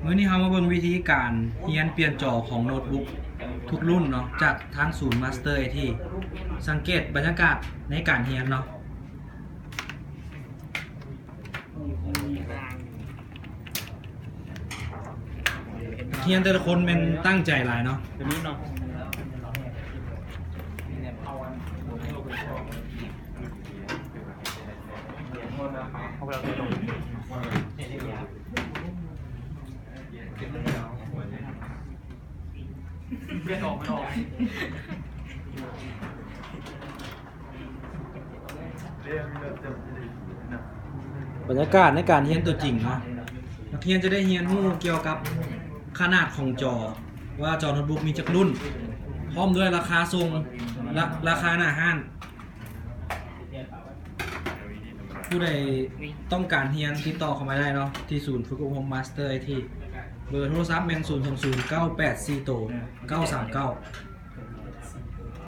มื้อนี้เรามาเบิ่งวิธีการเรียนเปลี่ยนจอของโน้ตบุ๊กทุกรุ่นเนาะจากทางศูนย์มาสเตอร์ที่สังเกตบรรยากาศในการเรียนเนาะเรียนแต่ละคนเป็นตั้งใจหลายเนาะตัวนี้เนาะเอาไปเราลงเรียกออกไม่ออกบรรยากาศในการเรียนตัวจริงเนาะนักเรียนจะได้เรียนรู้เกี่ยวกับขนาดของจอว่าจอโน้ตบุ๊กมีจักรุ่นพร้อมด้วยราคาทรงราคาหน้าห้านผู้ใดต้องการเรียนติดต่อเข้ามาได้เนาะที่ศูนย์ฝึกอบรมมาสเตอร์ไอทีเบอร์โทรศัพท์แมน020 984 939